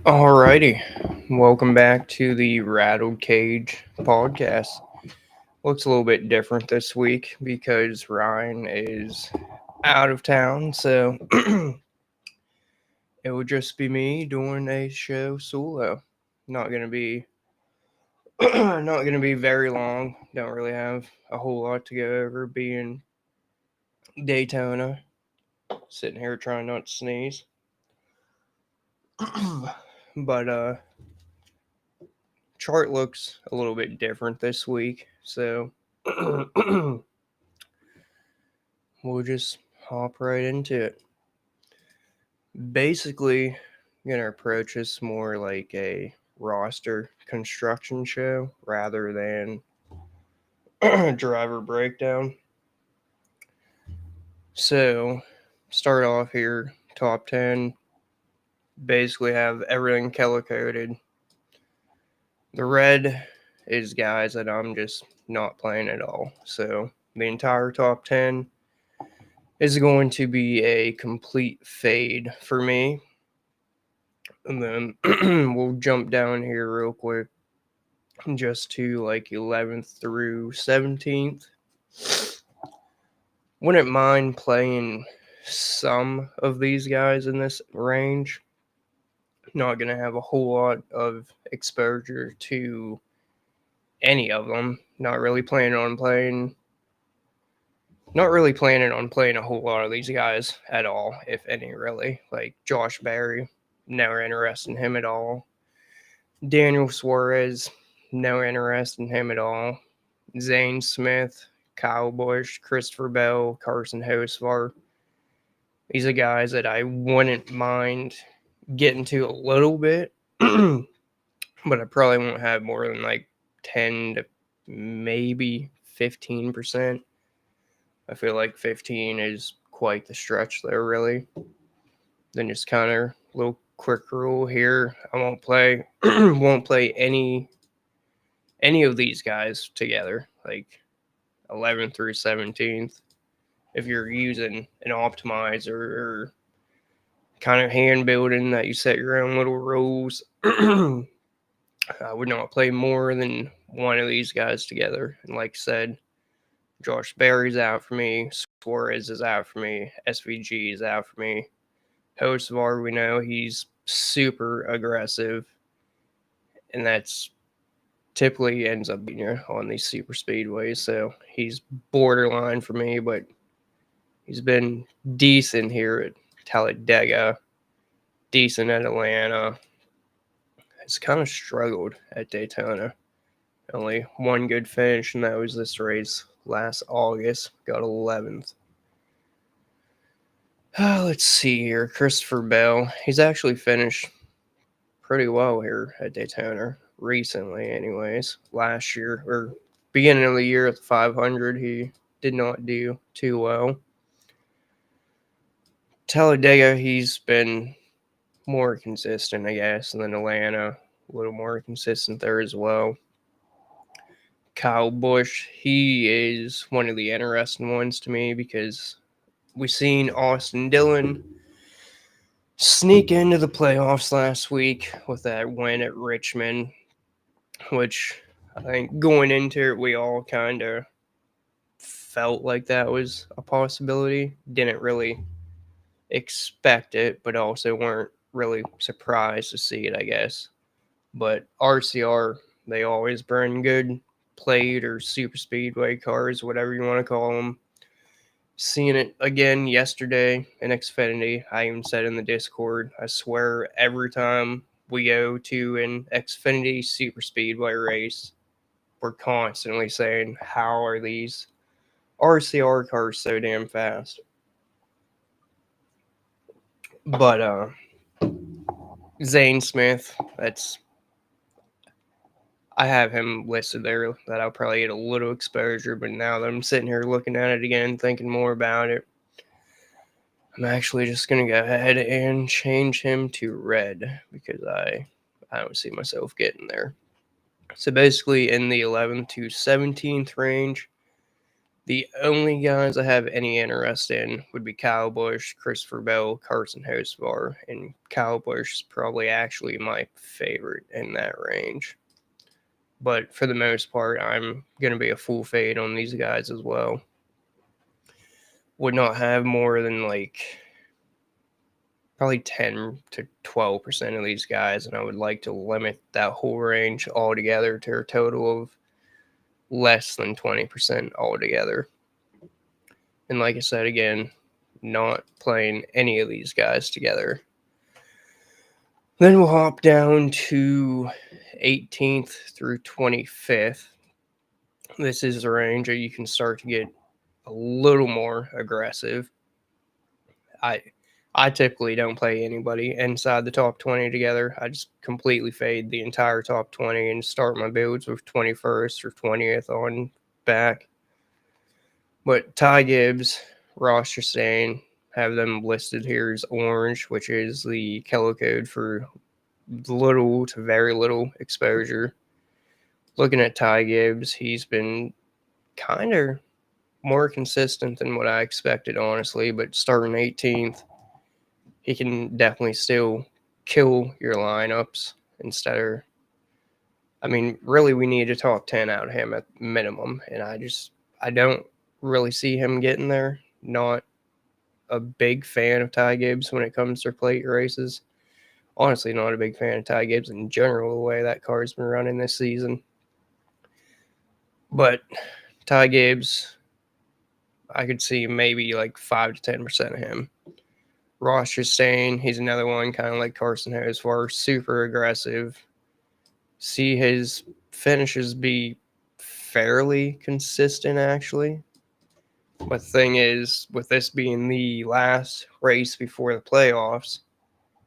Alrighty, welcome back to the Rattled Cage podcast. Looks a little bit different this week because Ryan is out of town, so it would just be me doing a show solo. Not gonna be not gonna be very long. Don't really have a whole lot to go over. Being Daytona, sitting here trying not to sneeze. But chart looks a little bit different this week, so we'll just hop right into it. Basically, I'm gonna approach this more like a roster construction show rather than driver breakdown. So, start off here, top 10. Basically, have everything color coded. The red is guys that I'm just not playing at all. So, the entire top 10 is going to be a complete fade for me. And then we'll jump down here real quick just to like 11th through 17th. Wouldn't mind playing some of these guys in this range. Not going to have a whole lot of exposure to any of them. Not really planning on playing a whole lot of these guys at all, if any, really. Like Josh Berry, never interested in him at all. Daniel Suarez, no interest in him at all. Zane Smith, Kyle Busch, Christopher Bell, Carson Hocevar. These are guys that I wouldn't mind getting to a little bit, but I probably won't have more than like 10 to maybe 15%. I feel like 15 is quite the stretch there, really. Then just kind of a little quick rule here. I won't play any of these guys together, like 11th through 17th. If you're using an optimizer or kind of hand building that you set your own little rules, I would not play more than one of these guys together. And like I said, Josh Berry's out for me, Suarez is out for me, SVG is out for me. Hocevar, we know he's super aggressive, and that's typically ends up being on these super speedways. So he's borderline for me, but he's been decent here at Talladega, decent at Atlanta. Has kind of struggled at Daytona. Only one good finish, and that was this race last August. Got 11th. Let's see here. Christopher Bell. He's actually finished pretty well here at Daytona recently, anyways. Last year, or beginning of the year at the 500, he did not do too well. Talladega, he's been more consistent, I guess, and then Atlanta, a little more consistent there as well. Kyle Busch, he is one of the interesting ones to me because we seen Austin Dillon sneak into the playoffs last week with that win at Richmond, which I think going into it, we all kind of felt like that was a possibility. Didn't really expect it, but also weren't really surprised to see it, I guess. But RCR, they always bring good plate or super speedway cars, whatever you want to call them. Seeing it again yesterday in Xfinity. I even said in the Discord, I swear every time we go to an Xfinity super speedway race, we're constantly saying, how are these RCR cars so damn fast? But Zane Smith, I have him listed there that I'll probably get a little exposure, but now that I'm sitting here looking at it again, thinking more about it, I'm actually just going to go ahead and change him to red because I don't see myself getting there. So basically in the 11th to 17th range, The only guys I have any interest in would be Kyle Busch, Christopher Bell, Carson Hocevar, and Kyle Busch is probably actually my favorite in that range. But for the most part, I'm going to be a full fade on these guys as well. Would not have more than like probably 10 to 12% of these guys, and I would like to limit that whole range altogether to a total of less than 20% altogether. And like I said again, not playing any of these guys together. Then we'll hop down to 18th through 25th. This is the range where you can start to get a little more aggressive. I typically don't play anybody inside the top 20 together. I just completely fade the entire top 20 and start my builds with 21st or 20th on back. But Ty Gibbs, Ross Chastain, have them listed here as orange, which is the color code for little to very little exposure. Looking at Ty Gibbs, he's been kind of more consistent than what I expected, honestly, but starting 18th, he can definitely still kill your lineups instead of, I mean, really we need a top 10 out of him at minimum, and I don't really see him getting there. Not a big fan of Ty Gibbs when it comes to plate races. Honestly, not a big fan of Ty Gibbs in general, the way that car's been running this season. But Ty Gibbs, I could see maybe like 5 to 10% of him. Ross Chastain, he's another one, kind of like Carson Hocevar, super aggressive. See his finishes be fairly consistent, actually. But the thing is, with this being the last race before the playoffs,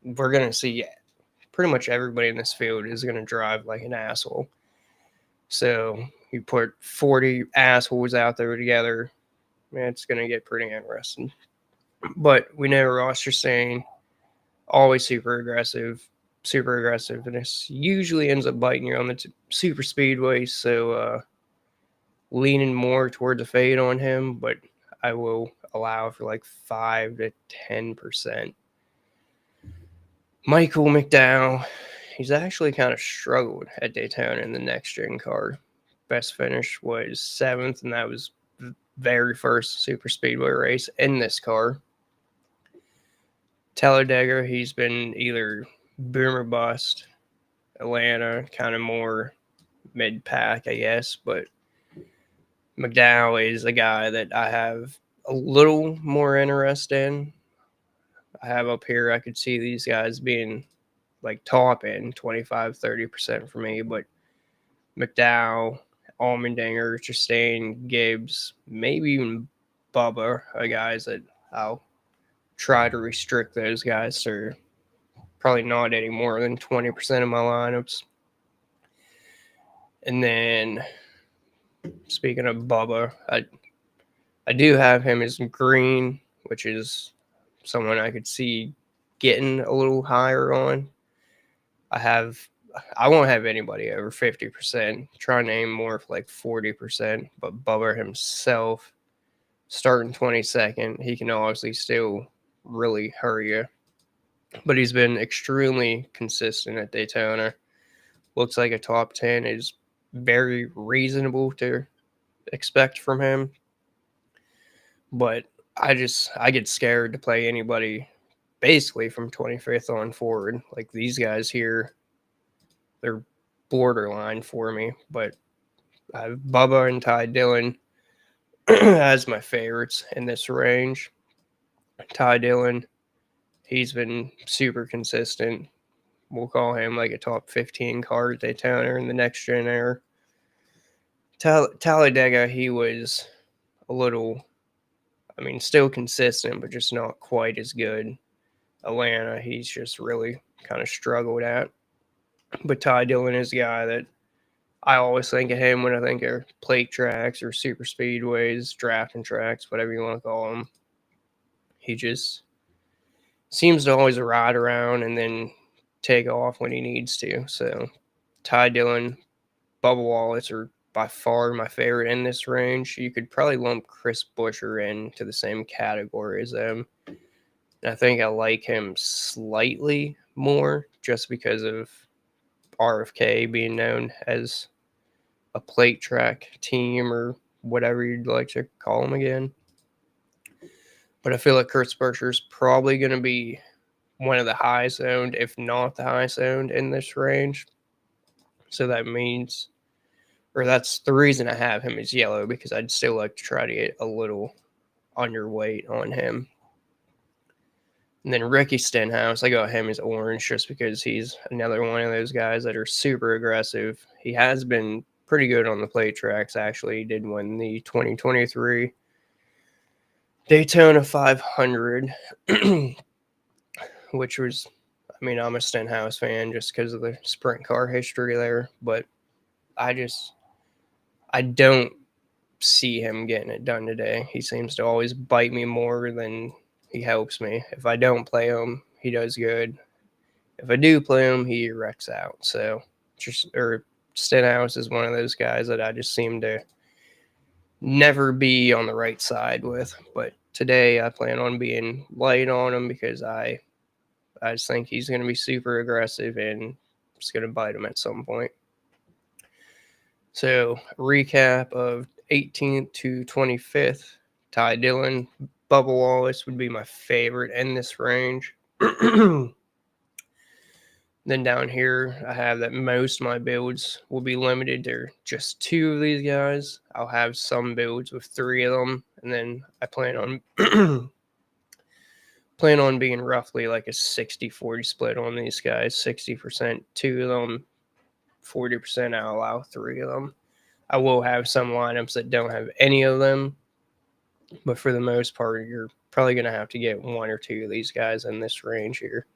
we're going to see pretty much everybody in this field is going to drive like an asshole. So you put 40 assholes out there together, man, it's going to get pretty interesting. But we know Ross Chastain, always super aggressive, and this usually ends up biting you on the super speedway. So leaning more towards a fade on him, but I will allow for like 5 to 10%. Michael McDowell, he's actually kind of struggled at Daytona in the next gen car. Best finish was 7th, and that was the very first super speedway race in this car. Talladega, he's been either boom or bust. Atlanta, kind of more mid-pack, I guess. But McDowell is a guy that I have a little more interest in. I have up here, I could see these guys being like top end 25, 30% for me. But McDowell, Allmendinger, Chastain, Gibbs, maybe even Bubba are guys that I'll try to restrict those guys to probably not any more than 20% of my lineups. And then speaking of Bubba, I do have him as green, which is someone I could see getting a little higher on. I won't have anybody over 50%. Try to aim more for like 40%. But Bubba himself, starting 22nd, he can obviously still really hurry you. But he's been extremely consistent at Daytona. Looks like a top 10 is very reasonable to expect from him. But I get scared to play anybody basically from 25th on forward. Like these guys here, they're borderline for me. But I have Bubba and Ty Dillon as my favorites in this range. Ty Dillon, he's been super consistent. We'll call him like a top 15 car at Daytona in the next gen era. Talladega, he was a little, I mean, still consistent, but just not quite as good. Atlanta, he's just really kind of struggled at. But Ty Dillon is a guy that I always think of him when I think of plate tracks or super speedways, drafting tracks, whatever you want to call them. He just seems to always ride around and then take off when he needs to. So Ty Dillon, Bubba Wallace are by far my favorite in this range. You could probably lump Chris Buescher into the same category as him. And I think I like him slightly more just because of RFK being known as a plate track team or whatever you'd like to call them again. But I feel like Chris Buescher's probably going to be one of the highest owned, if not the highest owned in this range. So that means, or that's the reason I have him as yellow, because I'd still like to try to get a little underweight on him. And then Ricky Stenhouse, I got him as orange just because he's another one of those guys that are super aggressive. He has been pretty good on the plate tracks, actually. He did win the 2023 Daytona 500, which was, I mean, I'm a Stenhouse fan just because of the sprint car history there, but I don't see him getting it done today. He seems to always bite me more than he helps me. If I don't play him, he does good. If I do play him, he wrecks out. So, Stenhouse is one of those guys that I just seem to never be on the right side with. But today, I plan on being light on him because I just think he's going to be super aggressive and it's going to bite him at some point. So, recap of 18th to 25th, Ty Dillon. Bubba Wallace would be my favorite in this range. Then down here, I have that most of my builds will be limited to just 2 of these guys. I'll have some builds with 3 of them, and then I plan on being roughly like a 60-40 split on these guys. 60% 2 of them, 40% I'll allow 3 of them. I will have some lineups that don't have any of them, but for the most part, you're probably going to have to get 1 or 2 of these guys in this range here.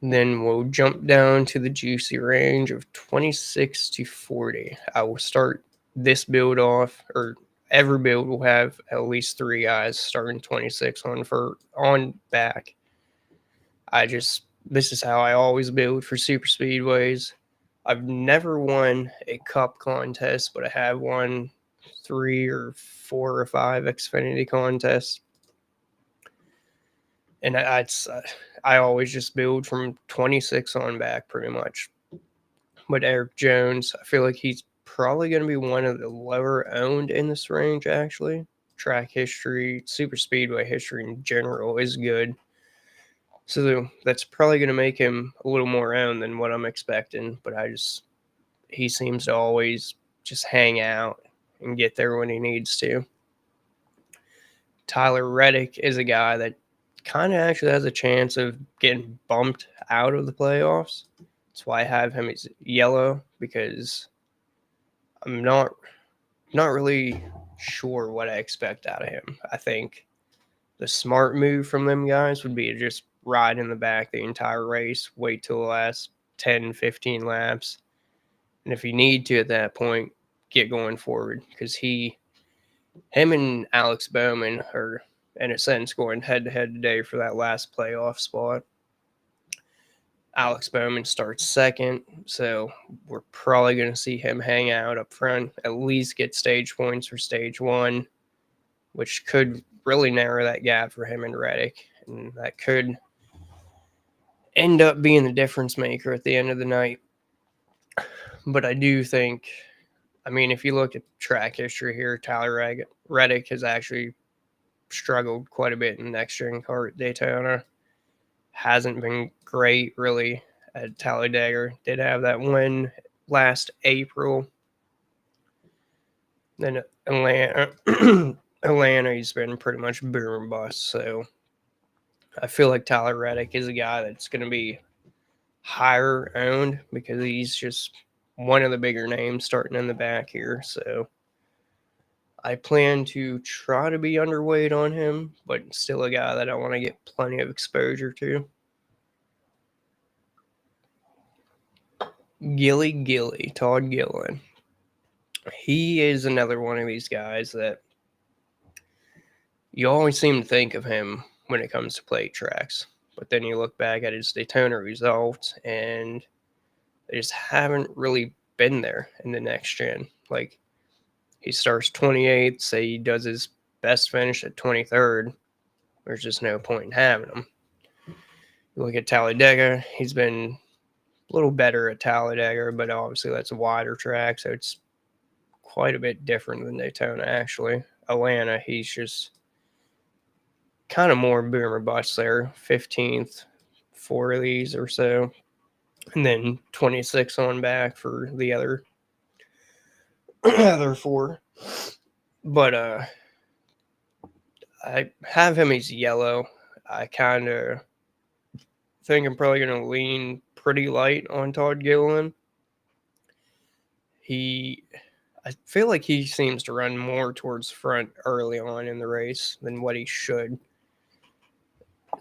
Then we'll jump down to the juicy range of 26 to 40. I will start this build off, or every build will have at least 3 guys starting 26 on back. This is how I always build for super speedways. I've never won a cup contest, but I have won 3 or 4 or 5 Xfinity contests. And I always just build from 26 on back pretty much. But Eric Jones, I feel like he's probably going to be one of the lower owned in this range, actually. Track history, super speedway history in general is good. So that's probably going to make him a little more owned than what I'm expecting. But he seems to always just hang out and get there when he needs to. Tyler Reddick is a guy that kind of actually has a chance of getting bumped out of the playoffs. That's why I have him as yellow, because I'm not really sure what I expect out of him. I think the smart move from them guys would be to just ride in the back the entire race, wait till the last 10, 15 laps. And if you need to at that point, get going forward, because him and Alex Bowman are, in a sense, going head-to-head today for that last playoff spot. Alex Bowman starts second, so we're probably going to see him hang out up front, at least get stage points for stage 1, which could really narrow that gap for him and Reddick, and that could end up being the difference maker at the end of the night. But I do think, I mean, if you look at track history here, Tyler Reddick has actually struggled quite a bit in next-gen car at Daytona. Hasn't been great, really, at Talladega. Did have that win last April. Then Atlanta, he's been pretty much boom and bust. So I feel like Tyler Reddick is a guy that's going to be higher owned because he's just one of the bigger names starting in the back here. So I plan to try to be underweight on him, but still a guy that I want to get plenty of exposure to. Gilly, Todd Gilliland. He is another one of these guys that you always seem to think of him when it comes to plate tracks. But then you look back at his Daytona results, and They just haven't really been there in the next gen. Like, he starts 28th, say he does his best finish at 23rd. There's just no point in having him. You look at Talladega, he's been a little better at Talladega, but obviously that's a wider track, so it's quite a bit different than Daytona, actually. Atlanta, he's just kind of more boom or bust there. 15th, 4 of these or so. And then 26 on back for the other other 4. But I have him as yellow. I kind of think I'm probably going to lean pretty light on Todd Gilliland. I feel like he seems to run more towards front early on in the race than what he should.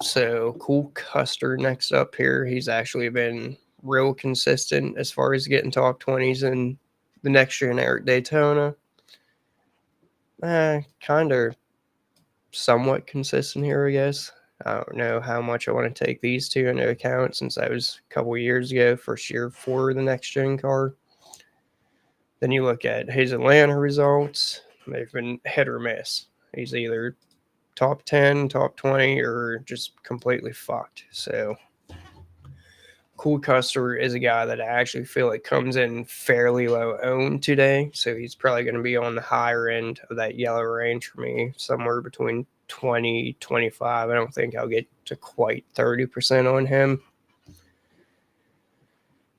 So, Cool Custer next up here. He's actually been real consistent as far as getting top 20s in the next year in Eric Daytona. Kind of somewhat consistent here, I guess. I don't know how much I want to take these two into account since that was a couple years ago, first year for the next gen car. Then you look at his Atlanta results, they've been hit or miss. He's either top 10, top 20, or just completely fucked. So, Cool Custer is a guy that I actually feel like comes in fairly low owned today. So, he's probably going to be on the higher end of that yellow range for me, somewhere between 20, 25. I don't think I'll get to quite 30% on him.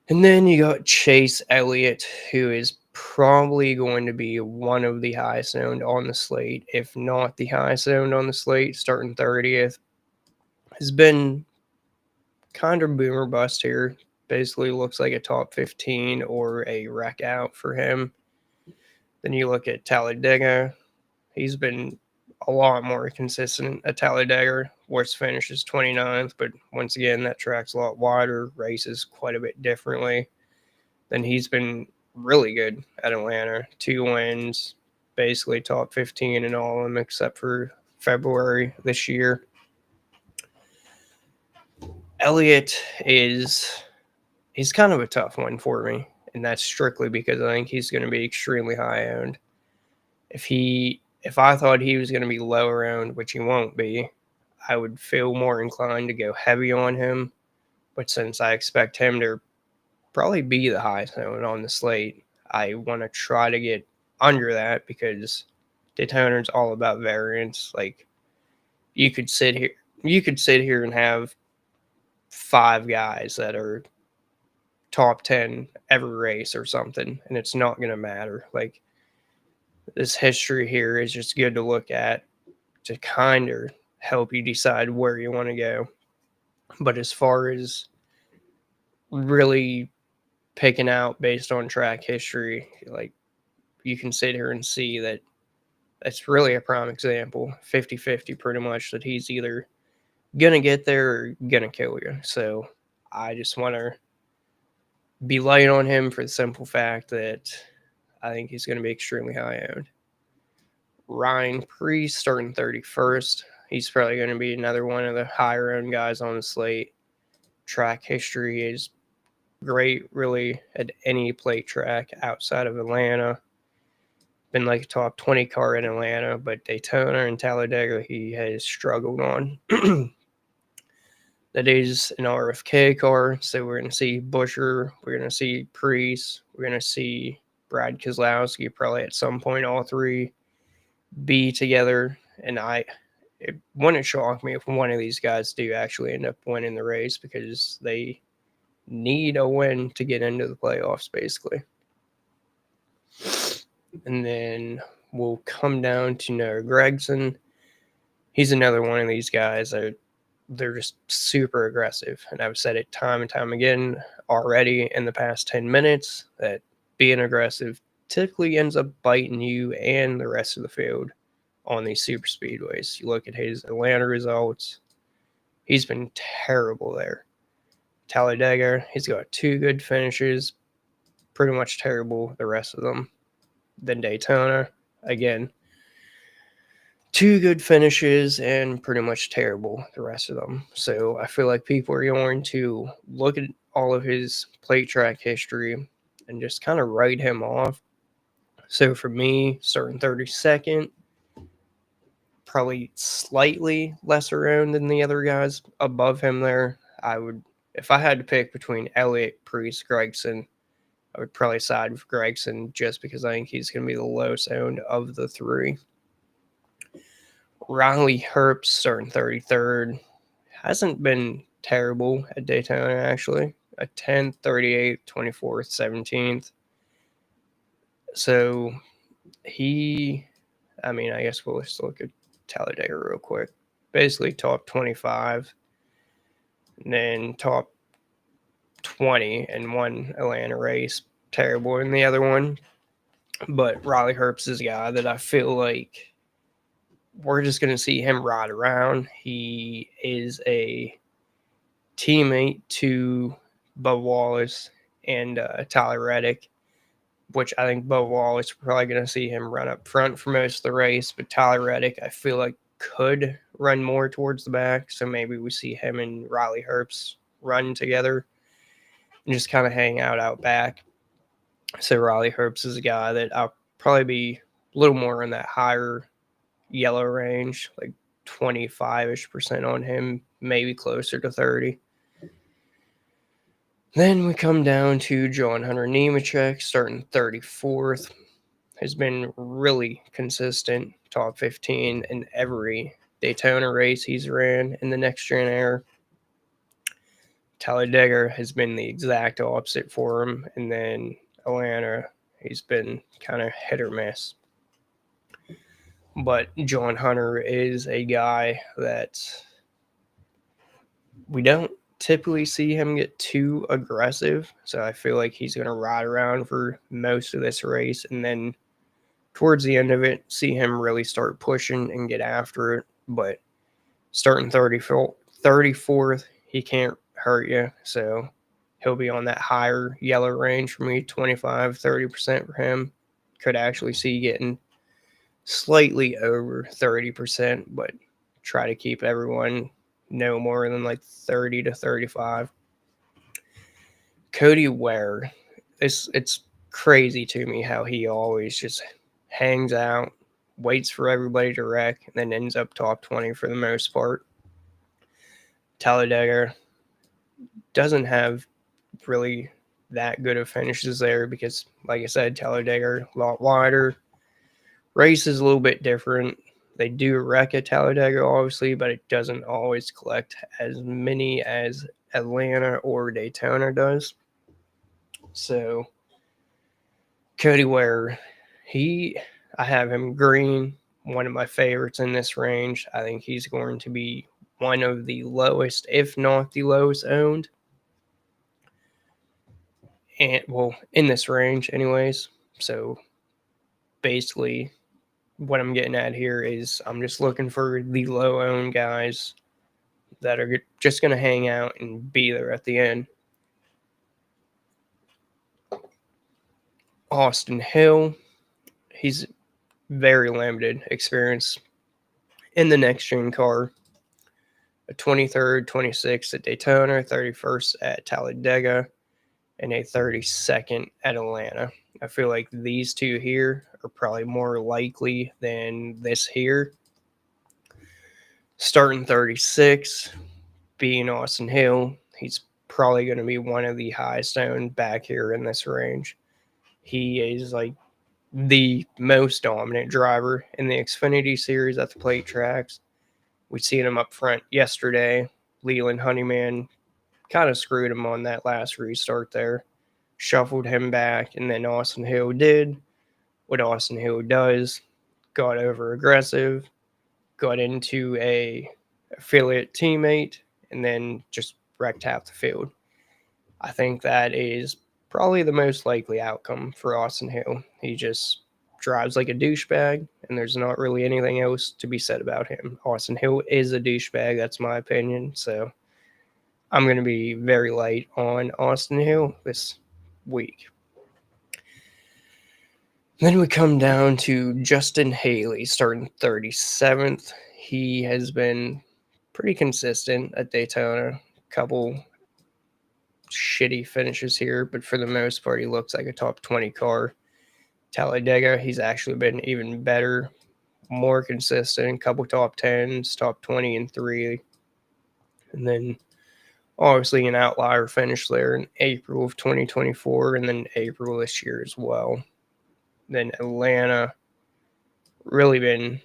And then you got Chase Elliott, who is probably going to be one of the highest owned on the slate, if not the highest owned on the slate, starting 30th. Has been kind of boomer bust here. Basically looks like a top 15 or a wreck out for him. Then you look at Talladega. He's been a lot more consistent at Talladega. Worst finish is 29th, but once again, that track's a lot wider, races quite a bit differently. Then he's been really good at Atlanta. 2 wins, basically top 15 in all of them except for February this year. Elliott he's kind of a tough one for me, and that's strictly because I think he's going to be extremely high owned. If I thought he was going to be lower owned, which he won't be, I would feel more inclined to go heavy on him. But since I expect him to probably be the highest owned on the slate, I want to try to get under that because Daytona is all about variance. Like, you could sit here and have 5 guys that are top 10 every race or something, and it's not going to matter. Like, this history here is just good to look at to kind of help you decide where you want to go. But as far as really picking out based on track history, like, you can sit here and see that that's really a prime example, 50-50 pretty much, that he's either going to get there or going to kill you. So I just want to be light on him for the simple fact that I think he's going to be extremely high owned. Ryan Preece starting 31st. He's probably going to be another one of the higher owned guys on the slate. Track history is great, really, at any plate track outside of Atlanta. Been like a top 20 car in Atlanta, but Daytona and Talladega he has struggled on. That is an RFK car, so we're going to see Buescher, we're going to see Preece, we're going to see Brad Keselowski, probably at some point all 3 be together, and it wouldn't shock me if one of these guys do actually end up winning the race because they need a win to get into the playoffs, basically. And then we'll come down to Noah Gragson. He's another one of these guys that they're just super aggressive, and I've said it time and time again already in the past 10 minutes that being aggressive typically ends up biting you and the rest of the field on these super speedways. You look at his Atlanta results, he's been terrible there. Talladega, he's got 2 good finishes, pretty much terrible the rest of them. Then Daytona, again, 2 good finishes and pretty much terrible the rest of them. So I feel like people are going to look at all of his plate track history and just kind of write him off. So for me, starting 32nd, probably slightly lesser owned than the other guys above him there. I would, if I had to pick between Elliott, Priest, Gregson, I would probably side with Gregson just because I think he's going to be the lowest owned of the three. Riley Herbst starting 33rd. Hasn't been terrible at Daytona, actually. A 10th, 38th, 24th, 17th. So I guess we'll just look at Talladega real quick. Basically, top 25, and then top 20 in one Atlanta race. Terrible in the other one. But Riley Herbst is a guy that I feel like we're just going to see him ride around. He is a teammate to Bubba Wallace and Tyler Reddick, which I think Bubba Wallace, we're probably going to see him run up front for most of the race. But Tyler Reddick, I feel like, could run more towards the back. So maybe we see him and Riley Herbst run together and just kind of hang out back. So Riley Herbst is a guy that I'll probably be a little more in that higher yellow range, like 25-ish% on him, maybe closer to 30. Then we come down to John Hunter Nemechek, starting 34th. Has been really consistent, top 15 in every Daytona race he's ran in the next gen era. Talladega has been the exact opposite for him, and then Atlanta, he's been kind of hit or miss. But John Hunter is a guy that we don't typically see him get too aggressive. So I feel like he's going to ride around for most of this race. And then towards the end of it, see him really start pushing and get after it. But starting 34th, he can't hurt you. So he'll be on that higher yellow range for me, 25-30% for him. Could actually see getting slightly over 30%, but try to keep everyone no more than like 30 to 35. Cody Ware, it's crazy to me how he always just hangs out, waits for everybody to wreck, and then ends up top 20 for the most part. Talladega doesn't have really that good of finishes there because, like I said, Talladega a lot wider. Race is a little bit different. They do wreck at Talladega, obviously, but it doesn't always collect as many as Atlanta or Daytona does. So, Cody Ware, I have him green, one of my favorites in this range. I think he's going to be one of the lowest, if not the lowest owned. And, well, in this range, anyways. So, basically, what I'm getting at here is I'm just looking for the low owned guys that are just going to hang out and be there at the end. Austin Hill, he's very limited experience in the next gen car. A 23rd, 26th at Daytona, 31st at Talladega, and a 32nd at Atlanta. I feel like these two here are probably more likely than this here. Starting 36, being Austin Hill, he's probably going to be one of the highest owned back here in this range. He is like the most dominant driver in the Xfinity series at the plate tracks. We've seen him up front yesterday. Leland Honeyman kind of screwed him on that last restart there, shuffled him back, and then Austin Hill did what Austin Hill does, got over aggressive, got into a affiliate teammate, and then just wrecked half the field. I think that is probably the most likely outcome for Austin Hill. He just drives like a douchebag, and there's not really anything else to be said about him. Austin Hill is a douchebag, that's my opinion, so I'm going to be very light on Austin Hill this week. Then we come down to Justin Haley, starting 37th. He has been pretty consistent at Daytona. Couple shitty finishes here, but for the most part, he looks like a top 20 car. Talladega, he's actually been even better, more consistent, couple top 10s, top 20 and 3. And then obviously an outlier finish there in April of 2024 and then April this year as well. Then Atlanta, really been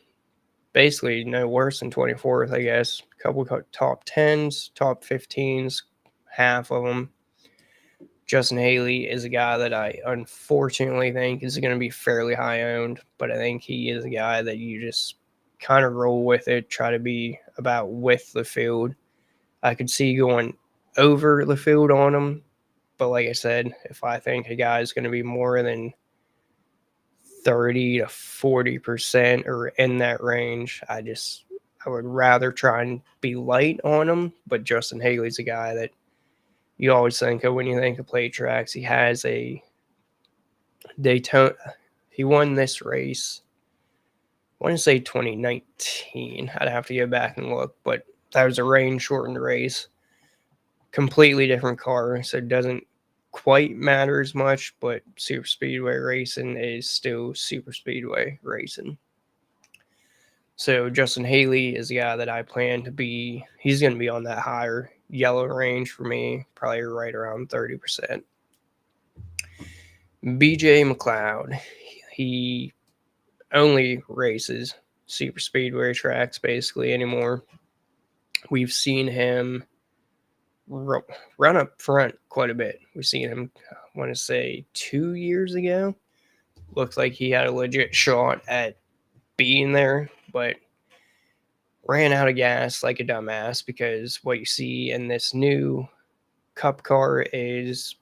basically no worse than 24th, I guess. A couple top 10s, top 15s, half of them. Justin Haley is a guy that I unfortunately think is going to be fairly high owned, but I think he is a guy that you just kind of roll with it, try to be about with the field. I could see going over the field on him, but like I said, if I think a guy is going to be more than 30 to 40% or in that range, I would rather try and be light on him. But Justin Haley's a guy that you always think of when you think of plate tracks. He has a Daytona. He won this race. I want to say 2019. I'd have to go back and look, but that was a rain shortened race. Completely different car, so it doesn't quite matter as much, but super speedway racing is still super speedway racing. So Justin Haley is the guy that I plan to be. He's going to be on that higher yellow range for me, probably right around 30%. BJ McLeod, he only races super speedway tracks basically anymore. We've seen him run up front quite a bit. We've seen him, I want to say 2 years ago. Looked like he had a legit shot at being there, but ran out of gas like a dumbass, because what you see in this new Cup car is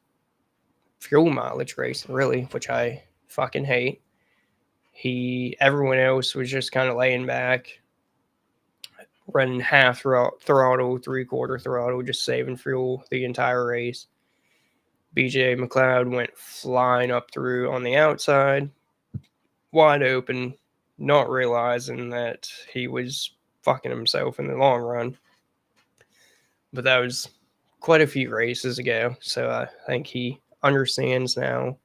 fuel mileage racing, really, which I fucking hate. Everyone else was just kind of laying back, running half throttle, 3/4 throttle, just saving fuel the entire race. BJ McLeod went flying up through on the outside, wide open, not realizing that he was fucking himself in the long run. But that was quite a few races ago, so I think he understands now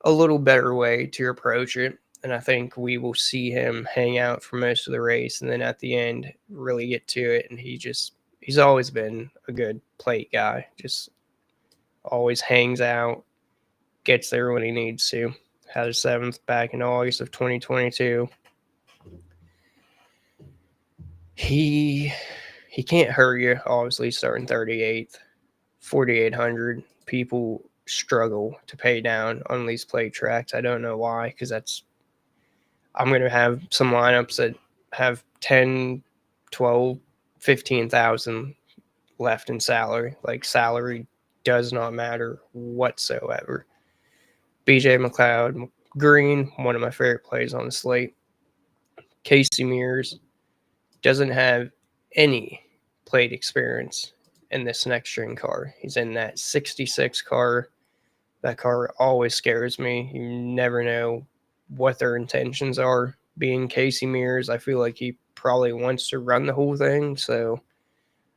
a little better way to approach it. And I think we will see him hang out for most of the race, and then at the end really get to it. And he's always been a good plate guy, just always hangs out, gets there when he needs to. Had a 7th back in August of 2022. He can't hurt you, obviously, starting 38th, 4,800. People struggle to pay down on these plate tracks. I don't know why, because I'm going to have some lineups that have 10, 12, 15,000 left in salary. Like, salary does not matter whatsoever. BJ McLeod, green, one of my favorite plays on the slate. Casey Mears doesn't have any plate experience in this next gen car. He's in that 66 car. That car always scares me. You never know what their intentions are. Being Casey Mears, I feel like he probably wants to run the whole thing, so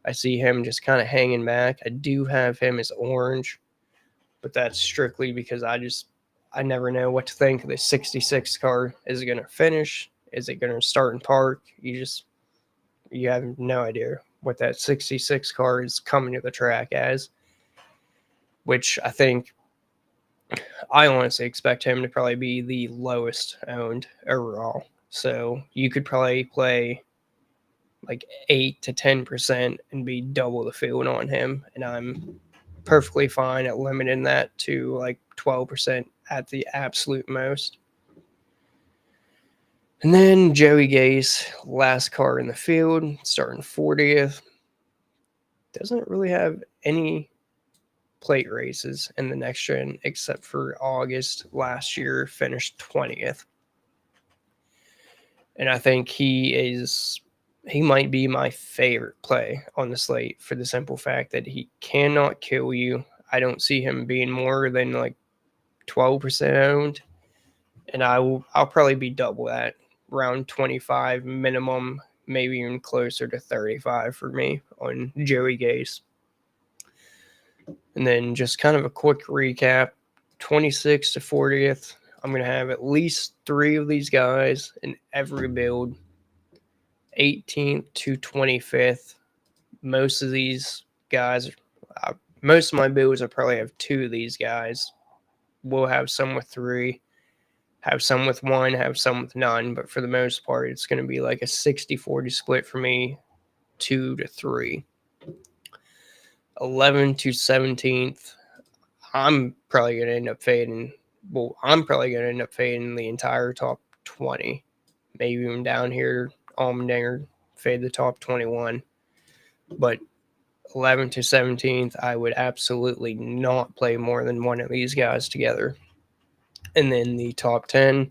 I see him just kind of hanging back. I do have him as orange, but that's strictly because I never know what to think of the 66 car. Is it going to finish? Is it going to start and park? You have no idea what that 66 car is coming to the track as, which I honestly expect him to probably be the lowest owned overall. So you could probably play like 8 to 10% and be double the field on him. And I'm perfectly fine at limiting that to like 12% at the absolute most. And then Joey Gase, last car in the field, starting 40th. Doesn't really have any plate races in the next gen except for August last year, finished 20th. And I think he might be my favorite play on the slate for the simple fact that he cannot kill you. I don't see him being more than like 12% owned. And I'll probably be double that, around 25 minimum, maybe even closer to 35 for me on Joey Gase. And then just kind of a quick recap, 26th to 40th, I'm going to have at least 3 of these guys in every build. 18th to 25th, most of these guys, most of my builds, I probably have 2 of these guys. We'll have some with 3, have some with 1, have some with none, but for the most part, it's going to be like a 60-40 split for me, 2 to 3. 11th to 17th, I'm probably going to end up fading. Well, I'm probably going to end up fading the entire top 20. Maybe even down here, Almendinger, fade the top 21. But 11th to 17th, I would absolutely not play more than one of these guys together. And then the top 10,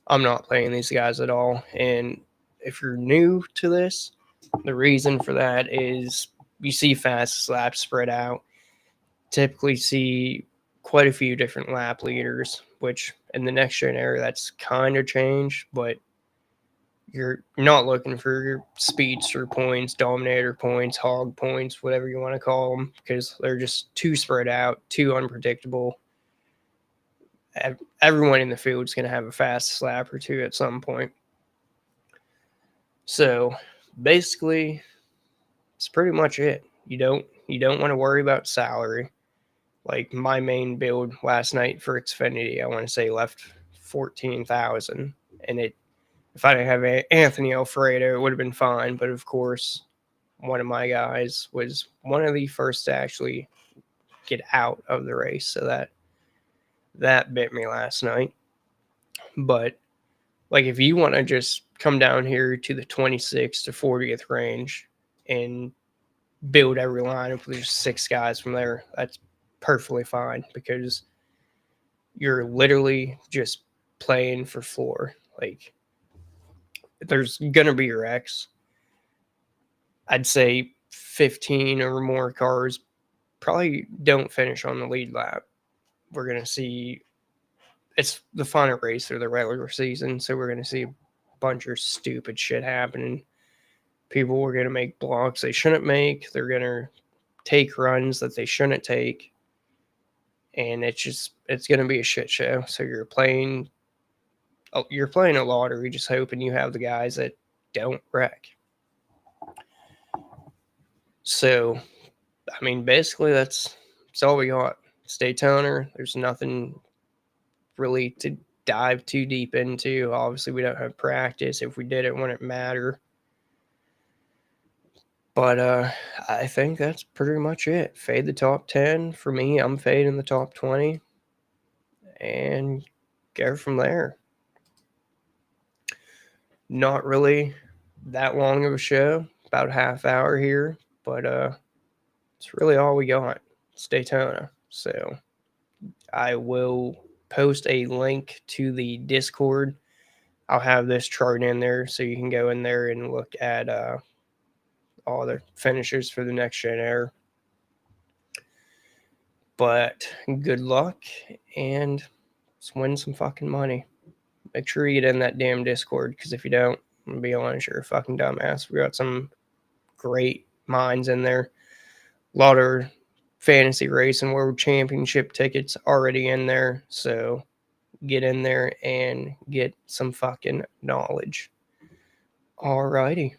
I'm not playing these guys at all. And if you're new to this, the reason for that is you see fast laps spread out. Typically see quite a few different lap leaders, which in the next gen era, that's kind of changed, but you're not looking for your speedster points, dominator points, hog points, whatever you want to call them, because they're just too spread out, too unpredictable. Everyone in the field is going to have a fast lap or 2 at some point. So basically, it's pretty much it. You don't want to worry about salary. Like my main build last night for Xfinity, I want to say left 14,000, and if I didn't have Anthony Alfredo, it would have been fine. But of course, one of my guys was one of the first to actually get out of the race, so that bit me last night. But like, if you want to just come down here to the 26th to 40th range and build every lineup with just 6 guys from there, that's perfectly fine, because you're literally just playing for floor. Like, there's gonna be wrecks. I'd say 15 or more cars probably don't finish on the lead lap. We're gonna see, it's the final race of the regular season, so we're gonna see a bunch of stupid shit happening. People are gonna make blocks they shouldn't make. They're gonna take runs that they shouldn't take, and it's gonna be a shit show. So you're playing a lottery, just hoping you have the guys that don't wreck. So, I mean, basically that's all we got. It's Daytona. There's nothing really to dive too deep into. Obviously, we don't have practice. If we did, it wouldn't matter. But I think that's pretty much it. Fade the top 10. For me, I'm fading the top 20. And go from there. Not really that long of a show. About a half hour here. But it's really all we got. It's Daytona. So I will post a link to the Discord. I'll have this chart in there so you can go in there and look at all the finishers for the next gen era. But good luck, and let's win some fucking money. Make sure you get in that damn Discord, because if you don't, I'm gonna be honest, you're a fucking dumbass. We got some great minds in there. A lot of fantasy race and world championship tickets already in there, so get in there and get some fucking knowledge. Alrighty.